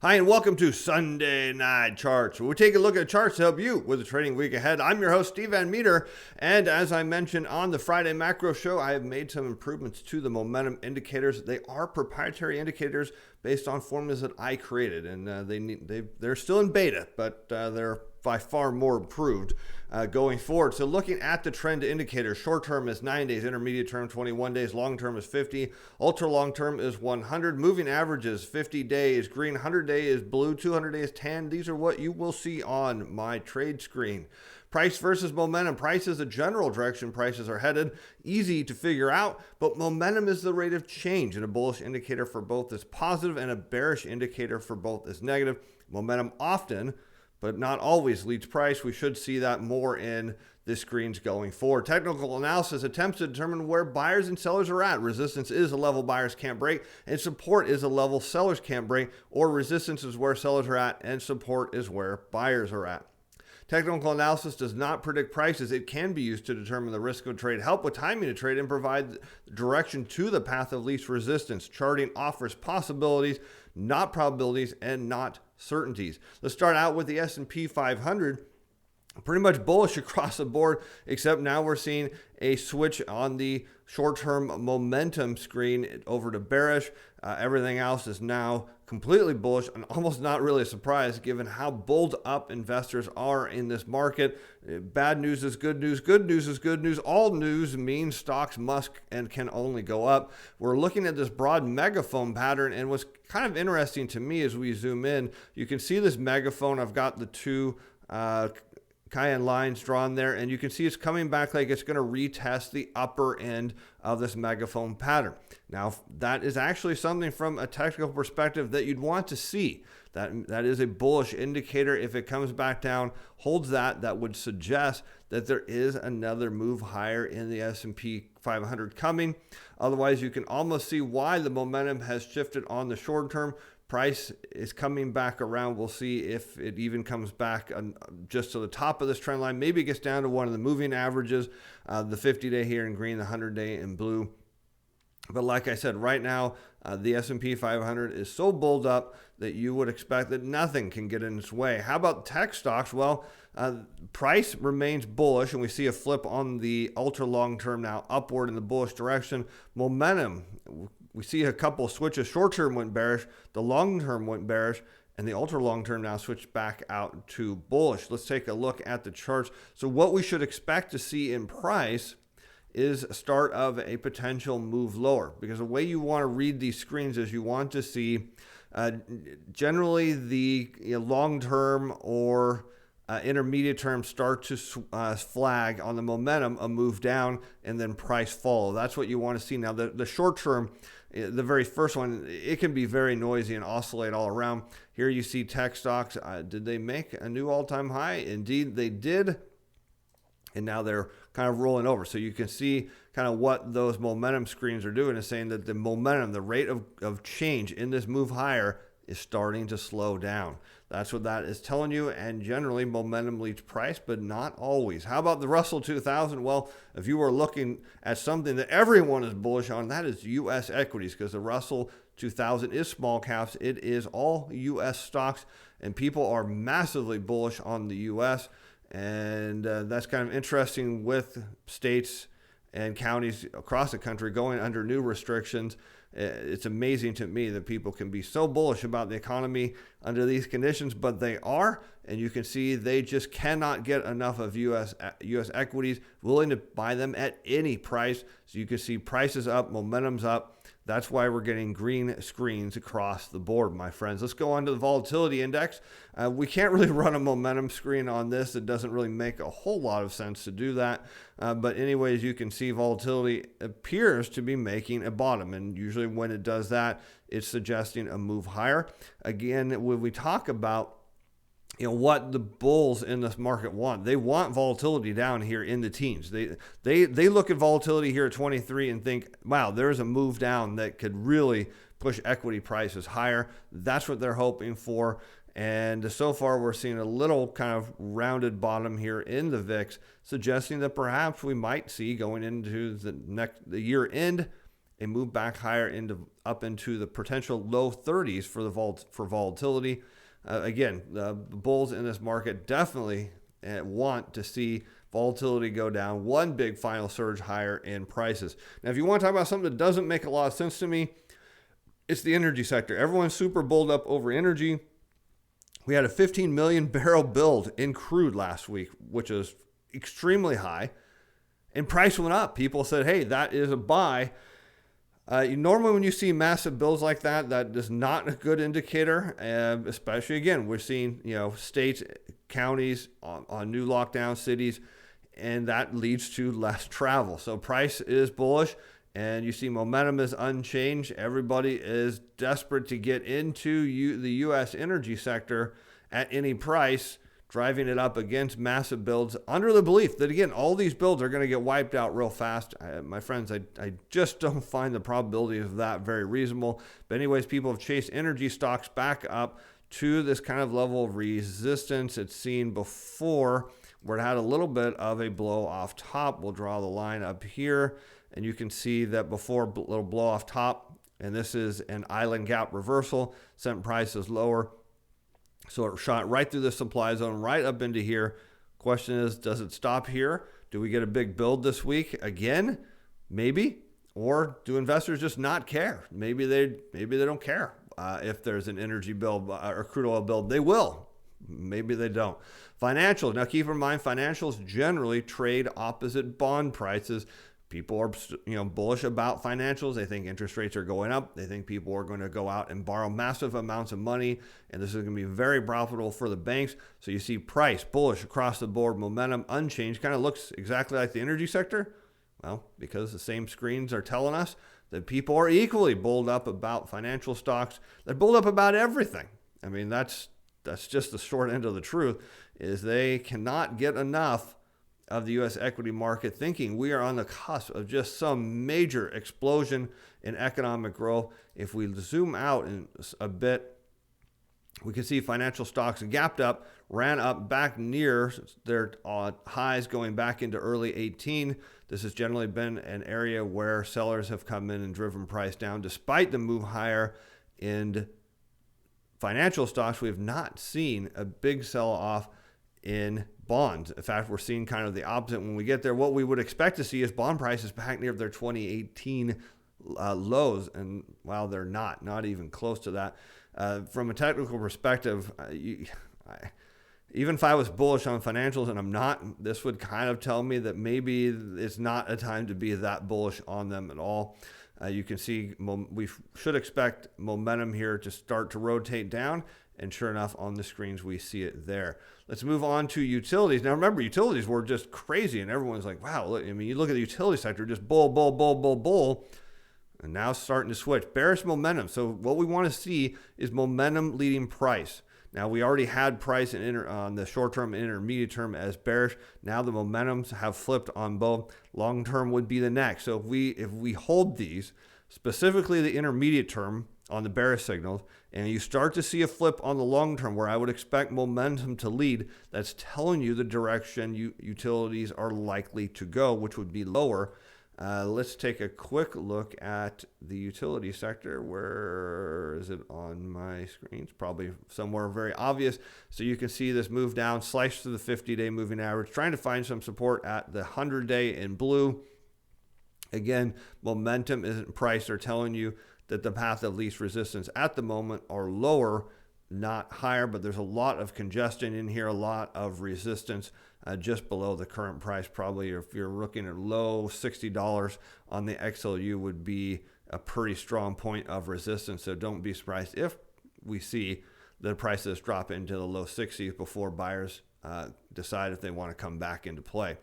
Hi, and welcome to Sunday Night Charts, where we take a look at charts to help you with the trading week ahead. I'm your host, Steve Van Meter, and as I mentioned on the Friday Macro Show, I have made some improvements to the momentum indicators. They are proprietary indicators based on formulas that I created, and they're still in beta, but they're by far more improved going forward. So looking at the trend indicator, short term is 9 days, intermediate term 21 days, long term is 50, ultra long term is 100, moving averages 50 days, green 100 day is blue, 200 days tan. These are what you will see on my trade screen. Price versus momentum. Price is the general direction prices are headed. Easy to figure out, but momentum is the rate of change, and a bullish indicator for both is positive and a bearish indicator for both is negative. Momentum often, but not always, leads price. We should see that more in the screens going forward. Technical analysis attempts to determine where buyers and sellers are at. Resistance is a level buyers can't break, and support is a level sellers can't break, or resistance is where sellers are at, and support is where buyers are at. Technical analysis does not predict prices. It can be used to determine the risk of a trade, help with timing a trade, and provide direction to the path of least resistance. Charting offers possibilities, not probabilities, and not certainties. Let's start out with the S&P 500. Pretty much bullish across the board, except now we're seeing a switch on the short-term momentum screen over to bearish. Everything else is now completely bullish, and almost not really a surprise given how bulled up investors are in this market. Bad news is good news. Good news is good news. All news means stocks must and can only go up. We're looking at this broad megaphone pattern, and what's kind of interesting to me as we zoom in, you can see this megaphone. I've got the two cayenne lines drawn there, and you can see it's coming back like it's going to retest the upper end of this megaphone pattern. Now, that is actually something from a technical perspective that you'd want to see. That is a bullish indicator. If it comes back down, holds that would suggest that there is another move higher in the S&P 500 coming. Otherwise, you can almost see why the momentum has shifted on the short term. Price is coming back around. We'll see if it even comes back just to the top of this trend line. Maybe it gets down to one of the moving averages, the 50-day here in green, the 100-day in blue. But like I said, right now, the S&P 500 is so bulled up that you would expect that nothing can get in its way. How about tech stocks? Well, price remains bullish, and we see a flip on the ultra long term now upward in the bullish direction. Momentum, we see a couple of switches. Short term went bearish, the long term went bearish, and the ultra long term now switched back out to bullish. Let's take a look at the charts. So what we should expect to see in price is a start of a potential move lower, because the way you want to read these screens is you want to see generally the long term or intermediate term start to flag on the momentum, a move down, and then price follow. That's what you want to see. Now, the short term, the very first one, it can be very noisy and oscillate all around. Here you see tech stocks. Did they make a new all-time high? Indeed, they did. And now they're kind of rolling over. So you can see kind of what those momentum screens are doing, is saying that the momentum, the rate of change in this move higher is starting to slow down. That's what that is telling you. And generally, momentum leads price, but not always. How about the Russell 2000? Well, if you were looking at something that everyone is bullish on, that is U.S. equities, because the Russell 2000 is small caps. It is all U.S. stocks, and people are massively bullish on the U.S., and that's kind of interesting with states and counties across the country going under new restrictions. It's amazing to me that people can be so bullish about the economy under these conditions, but they are, and you can see they just cannot get enough of U.S. equities, willing to buy them at any price. So you can see prices up, momentum's up. That's why we're getting green screens across the board, my friends. Let's go on to the volatility index. We can't really run a momentum screen on this. It doesn't really make a whole lot of sense to do that. But anyways, you can see volatility appears to be making a bottom. And usually when it does that, it's suggesting a move higher. Again, when we talk about what the bulls in this market want. They want volatility down here in the teens. They look at volatility here at 23 and think, wow, there's a move down that could really push equity prices higher. That's what they're hoping for. And so far, we're seeing a little kind of rounded bottom here in the VIX, suggesting that perhaps we might see going into the year end a move back higher up into the potential low 30s for volatility. Again, the bulls in this market definitely want to see volatility go down, one big final surge higher in prices. Now, if you want to talk about something that doesn't make a lot of sense to me, it's the energy sector. Everyone's super bulled up over energy. We had a 15 million barrel build in crude last week, which is extremely high, and price went up. People said, hey, that is a buy. Normally when you see massive builds like that, that is not a good indicator, especially, again, we're seeing states, counties on new lockdown cities, and that leads to less travel. So price is bullish, and you see momentum is unchanged. Everybody is desperate to get into the U.S. energy sector at any price, driving it up against massive builds under the belief that, again, all these builds are going to get wiped out real fast. My friends, I just don't find the probability of that very reasonable. But anyways, people have chased energy stocks back up to this kind of level of resistance it's seen before, where it had a little bit of a blow off top. We'll draw the line up here, and you can see that before, little blow off top, and this is an island gap reversal, sent prices lower. So it shot right through the supply zone, right up into here. Question is, does it stop here? Do we get a big build this week again? Maybe. Or do investors just not care? Maybe they don't care if there's an energy build or crude oil build. They will. Maybe they don't. Financials. Now keep in mind, financials generally trade opposite bond prices. People are bullish about financials. They think interest rates are going up. They think people are going to go out and borrow massive amounts of money, and this is going to be very profitable for the banks. So you see price bullish across the board, momentum unchanged. Kind of looks exactly like the energy sector. Well, because the same screens are telling us that people are equally bulled up about financial stocks. They're bulled up about everything. I mean, that's just the short end of the truth, is they cannot get enough of the U.S. equity market, thinking we are on the cusp of just some major explosion in economic growth. If we zoom out a bit, we can see financial stocks gapped up, ran up back near their highs going back into early 18. This has generally been an area where sellers have come in and driven price down. Despite the move higher in financial stocks, we have not seen a big sell-off in bonds. In fact, we're seeing kind of the opposite. When we get there, what we would expect to see is bond prices back near their 2018 lows, and while they're not even close to that. From a technical perspective, even if I was bullish on financials, and I'm not, this would kind of tell me that maybe it's not a time to be that bullish on them at all. You can see we should expect momentum here to start to rotate down, and sure enough, on the screens, we see it there. Let's move on to utilities. Now, remember, utilities were just crazy, and everyone's like, wow, look, I mean, you look at the utility sector, just bull, and now it's starting to switch. Bearish momentum. So what we want to see is momentum leading price. Now, we already had price on the short-term and intermediate term as bearish. Now the momentums have flipped on both. Long-term would be the next. So if we hold these, specifically the intermediate term on the bearish signals, and you start to see a flip on the long term where I would expect momentum to lead, that's telling you the direction utilities are likely to go, which would be lower. Let's take a quick look at the utility sector. Where is it on my screen? It's probably somewhere very obvious. So you can see this move down, slice through the 50-day moving average, trying to find some support at the 100-day in blue. Again, momentum isn't price. They're telling you that the path of least resistance at the moment are lower, not higher, but there's a lot of congestion in here, a lot of resistance just below the current price. Probably if you're looking at low $60 on the XLU would be a pretty strong point of resistance. So don't be surprised if we see the prices drop into the low 60s before buyers decide if they want to come back into play.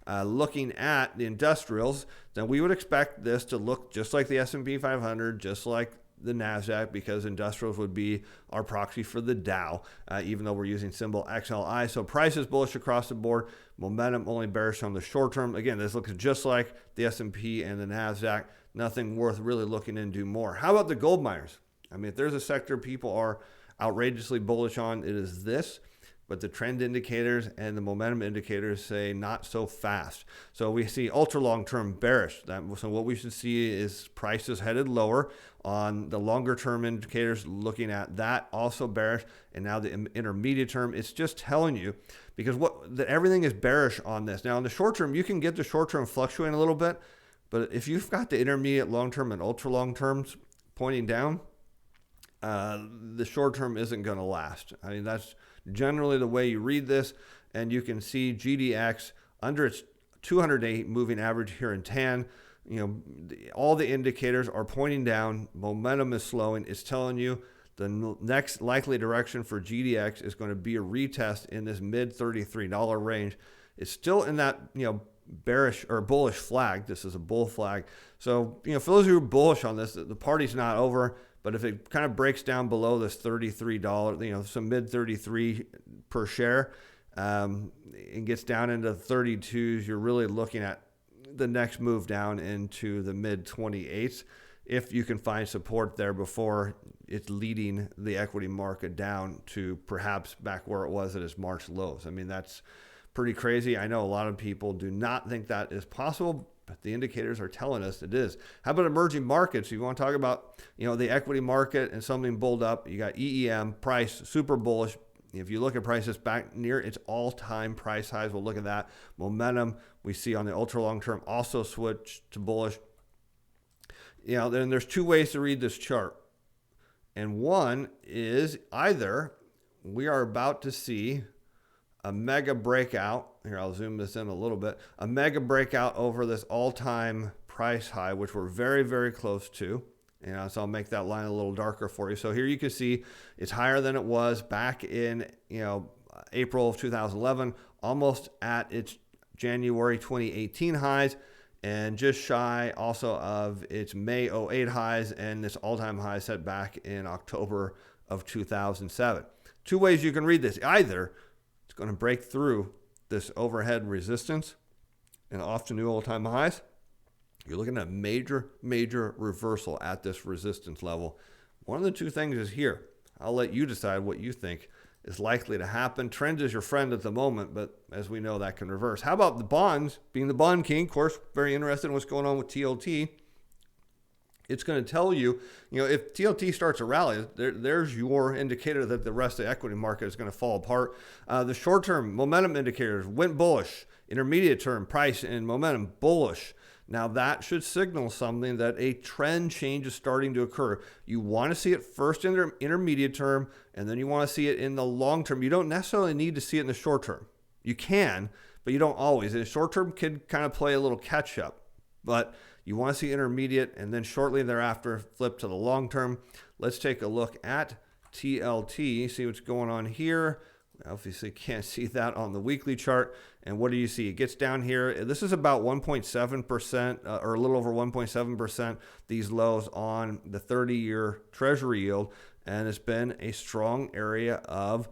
Looking at the industrials, then we would expect this to look just like the S&P 500, just like the NASDAQ, because industrials would be our proxy for the Dow, even though we're using symbol XLI. So price is bullish across the board, momentum only bearish on the short term. Again, this looks just like the S&P and the NASDAQ, nothing worth really looking into more. How about the gold miners? I mean, if there's a sector people are outrageously bullish on, it is this. but the trend indicators and the momentum indicators say not so fast. So we see ultra long-term bearish. So what we should see is prices headed lower on the longer term indicators, looking at that, also bearish. And now the intermediate term, it's just telling you, because everything is bearish on this. Now in the short term, you can get the short term fluctuating a little bit, but if you've got the intermediate, long term, and ultra long terms pointing down, the short term isn't going to last. I mean, that's generally the way you read this, and you can see GDX under its 200-day moving average here in tan. All the indicators are pointing down. Momentum is slowing. It's telling you the next likely direction for GDX is going to be a retest in this mid $33 range. It's still in that bearish or bullish flag. This is a bull flag. So for those who are bullish on this, the party's not over. But if it kind of breaks down below this $33, some mid 33 per share, and gets down into 32s, you're really looking at the next move down into the mid 28s. If you can find support there before it's leading the equity market down to perhaps back where it was at its March lows. I mean, that's pretty crazy. I know a lot of people do not think that is possible, but the indicators are telling us it is. How about emerging markets? You want to talk about, the equity market and something bulled up. You got EEM, price, super bullish. If you look at prices back near its all-time price highs, we'll look at that. Momentum we see on the ultra long term also switched to bullish. Then there's two ways to read this chart. And one is either we are about to see a mega breakout. Here, I'll zoom this in a little bit. A mega breakout over this all-time price high, which we're very, very close to. So I'll make that line a little darker for you. So here you can see it's higher than it was back in, April of 2011, almost at its January 2018 highs, and just shy also of its May 08 highs and this all-time high set back in October of 2007. Two ways you can read this. Either it's going to break through this overhead resistance and off to new all-time highs. You're looking at a major, major reversal at this resistance level. One of the two things is here. I'll let you decide what you think is likely to happen. Trend is your friend at the moment, but as we know, that can reverse. How about the bonds? Being the bond king, of course, very interested in what's going on with TLT. It's going to tell you, if TLT starts a rally, there's your indicator that the rest of the equity market is going to fall apart. The short-term momentum indicators went bullish. Intermediate term price and momentum bullish. Now that should signal something that a trend change is starting to occur. You want to see it first in the intermediate term, and then you want to see it in the long term. You don't necessarily need to see it in the short term. You can, but you don't always. The short term can kind of play a little catch up, but you want to see intermediate, and then shortly thereafter flip to the long term. Let's take a look at TLT, see what's going on here. Obviously can't see that on the weekly chart. And what do you see? It gets down here. This is about 1.7% or a little over 1.7%, these lows on the 30-year Treasury yield. And it's been a strong area of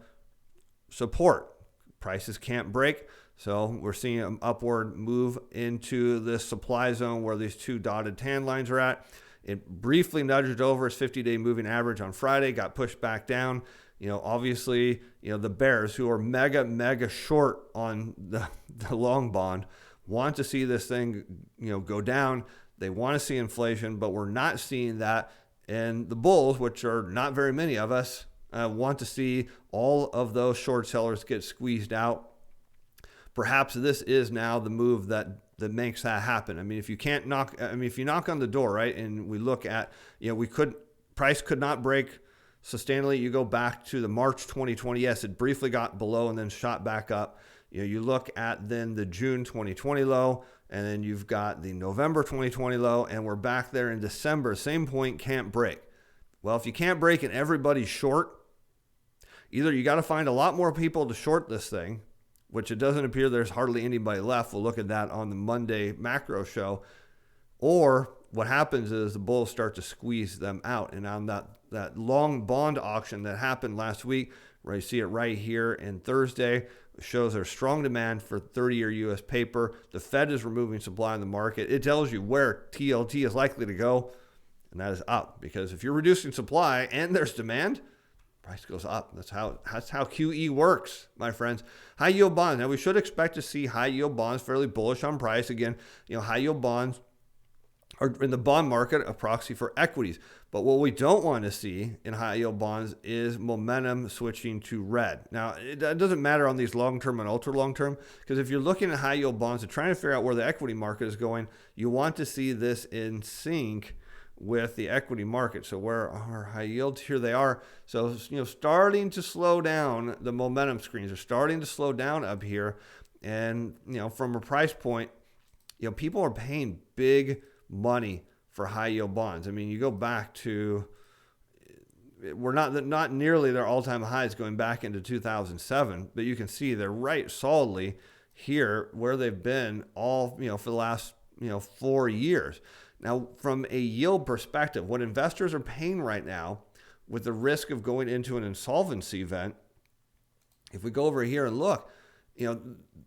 support. Prices can't break. So we're seeing an upward move into this supply zone where these two dotted tan lines are at. It briefly nudged over its 50-day moving average on Friday, got pushed back down. Obviously, the bears who are mega short on the long bond want to see this thing, go down. They want to see inflation, but we're not seeing that. And the bulls, which are not very many of us, want to see all of those short sellers get squeezed out. Perhaps this is now the move that makes that happen. I mean, if you knock on the door, right, and we look at, price could not break sustainably. You go back to the March 2020. Yes, it briefly got below and then shot back up. You look at then the June 2020 low, and then you've got the November 2020 low, and we're back there in December. Same point, can't break. Well, if you can't break and everybody's short, either you got to find a lot more people to short this thing, which it doesn't appear there's hardly anybody left. We'll look at that on the Monday macro show. Or what happens is the bulls start to squeeze them out. And on that long bond auction that happened last week, where you see it right here in Thursday, shows there's strong demand for 30-year U.S. paper. The Fed is removing supply in the market. It tells you where TLT is likely to go, and that is up. Because if you're reducing supply and there's demand, price goes up. That's how QE works, my friends. High yield bonds. Now we should expect to see high yield bonds fairly bullish on price. Again, high yield bonds are in the bond market a proxy for equities. But what we don't want to see in high yield bonds is momentum switching to red. Now, it doesn't matter on these long-term and ultra long-term, because if you're looking at high yield bonds and trying to figure out where the equity market is going, you want to see this in sync with the equity market. So where are high yields? Here they are. So, starting to slow down. The momentum screens are starting to slow down up here. And, from a price point, people are paying big money for high yield bonds. I mean, you go back to, we're not nearly their all-time highs going back into 2007, but you can see they're right solidly here where they've been all, for the last, 4 years. Now, from a yield perspective, what investors are paying right now with the risk of going into an insolvency event, if we go over here and look,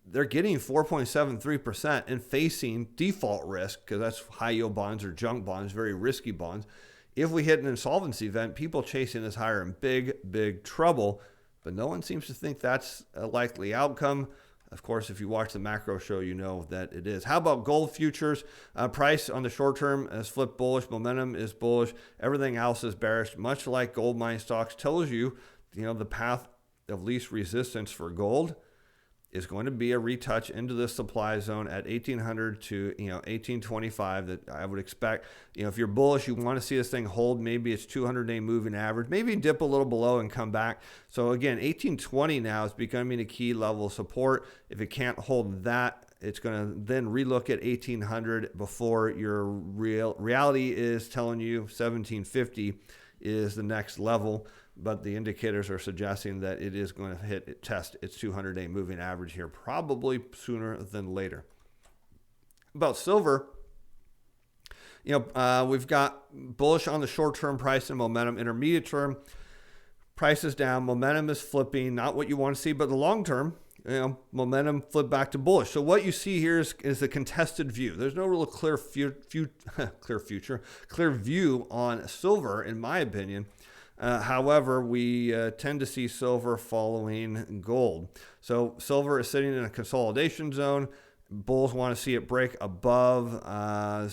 they're getting 4.73% and facing default risk, because that's high yield bonds or junk bonds, very risky bonds. If we hit an insolvency event, people chasing this higher in big trouble, but no one seems to think that's a likely outcome. Of course, if you watch the macro show, you know that it is. How about gold futures? Price on the short term has flipped bullish. Momentum is bullish. Everything else is bearish. Much like gold mine stocks tells you, the path of least resistance for gold is going to be a retouch into the supply zone at 1800 to 1825 that I would expect. If you're bullish, you want to see this thing hold. Maybe it's 200-day moving average. Maybe dip a little below and come back. So again, 1820 now is becoming a key level of support. If it can't hold that, it's going to then relook at 1800 before your reality is telling you 1750 is the next level. But the indicators are suggesting that it is going to test its 200-day moving average here, probably sooner than later. About silver, we've got bullish on the short-term price and momentum. Intermediate term, price is down, momentum is flipping, not what you want to see, but the long term, momentum flip back to bullish. So what you see here is a contested view. There's no real clear view on silver, in my opinion. However, we tend to see silver following gold. So silver is sitting in a consolidation zone. Bulls want to see it break above,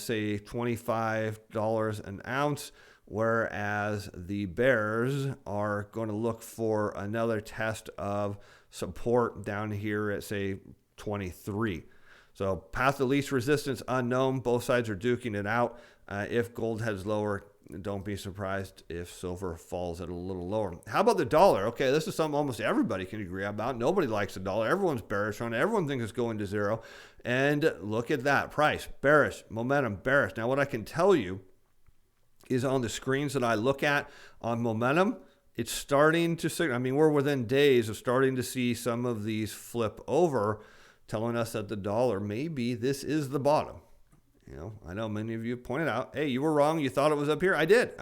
say, $25 an ounce, whereas the bears are going to look for another test of support down here at, say, 23. So path of least resistance unknown. Both sides are duking it out. If gold heads lower, don't be surprised if silver falls at a little lower. How about the dollar? Okay, this is something almost everybody can agree about. Nobody likes the dollar. Everyone's bearish on it. Everyone thinks it's going to zero. And look at that. Price, bearish. Momentum, bearish. Now, what I can tell you is on the screens that I look at on momentum, it's starting to, we're within days of starting to see some of these flip over, telling us that the dollar, maybe this is the bottom. I know many of you pointed out, hey, you were wrong. You thought it was up here. I did.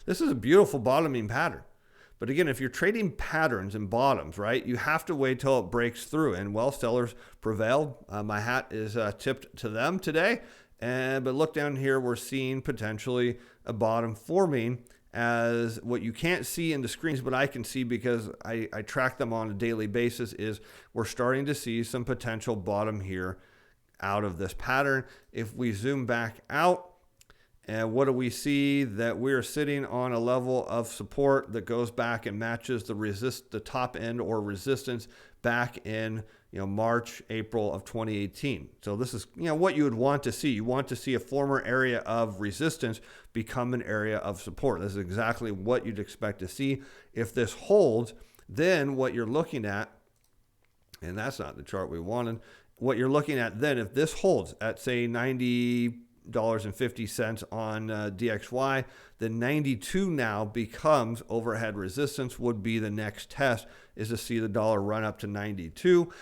This is a beautiful bottoming pattern. But again, if you're trading patterns and bottoms, right, you have to wait till it breaks through. And sellers prevailed. My hat is tipped to them today. But look down here, we're seeing potentially a bottom forming as what you can't see in the screens, but I can see because I track them on a daily basis, is we're starting to see some potential bottom here out of this pattern. If we zoom back out, and what do we see? That we're sitting on a level of support that goes back and matches the top end or resistance back in March, April of 2018. So this is what you would want to see. You want to see a former area of resistance become an area of support. This is exactly what you'd expect to see. If this holds, then what you're looking at, and that's not the chart we wanted, what you're looking at then, if this holds at, say, $90.50 on DXY, then 92 now becomes overhead resistance, would be the next test, is to see the dollar run up to 92.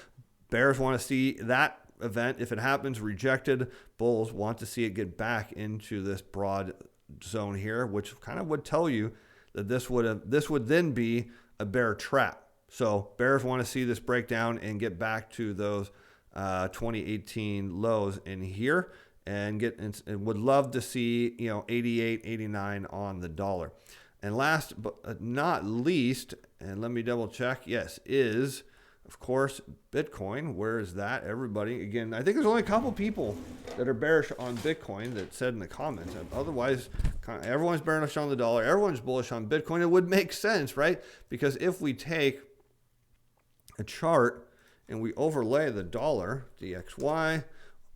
Bears want to see that event, if it happens, rejected. Bulls want to see it get back into this broad zone here, which kind of would tell you that this would then be a bear trap. So bears want to see this break down and get back to those 2018 lows in here, and would love to see 88, 89 on the dollar. And last but not least, and let me double check, yes, is, of course, Bitcoin. Where is that? Everybody, again, I think there's only a couple people that are bearish on Bitcoin that said in the comments. Otherwise, everyone's bearish on the dollar. Everyone's bullish on Bitcoin. It would make sense, right? Because if we take a chart and we overlay the dollar, DXY,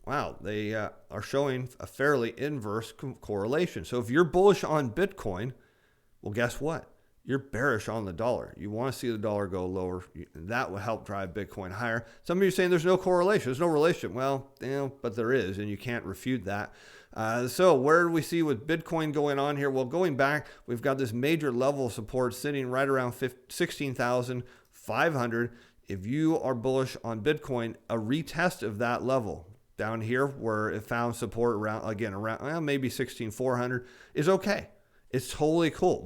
wow, they are showing a fairly inverse correlation. So if you're bullish on Bitcoin, well, guess what? You're bearish on the dollar. You want to see the dollar go lower. That will help drive Bitcoin higher. Some of you are saying there's no correlation. There's no relationship. Well, but there is, and you can't refute that. So where do we see with Bitcoin going on here? Well, going back, we've got this major level of support sitting right around 16,500. If you are bullish on Bitcoin, a retest of that level down here where it found support around maybe 16,400 is okay. It's totally cool.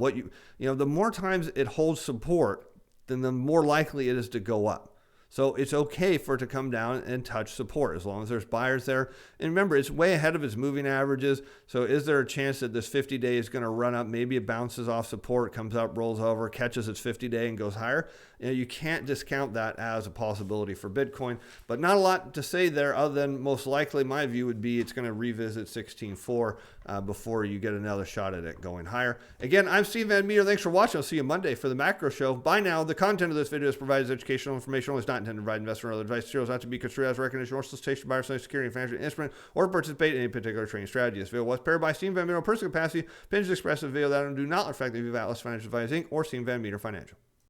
The more times it holds support, then the more likely it is to go up. So it's okay for it to come down and touch support as long as there's buyers there. And remember, it's way ahead of its moving averages. So is there a chance that this 50-day is going to run up? Maybe it bounces off support, comes up, rolls over, catches its 50-day and goes higher. You can't discount that as a possibility for Bitcoin. But not a lot to say there other than most likely my view would be it's going to revisit 16.4 before you get another shot at it going higher. Again, I'm Steve Van Meter. Thanks for watching. I'll see you Monday for the macro show. Bye now. The content of this video is provided as educational information. It's not intended to provide investment or other advice. Materials not to be construed as recognition or solicitation by or security and financial instrument or participate in any particular trading strategy. This video was prepared by Steve Van Meter personal capacity. Opinions expressed in the video that do not reflect the view of Atlas Financial Advisors Inc. or Steve Van Meter Financial.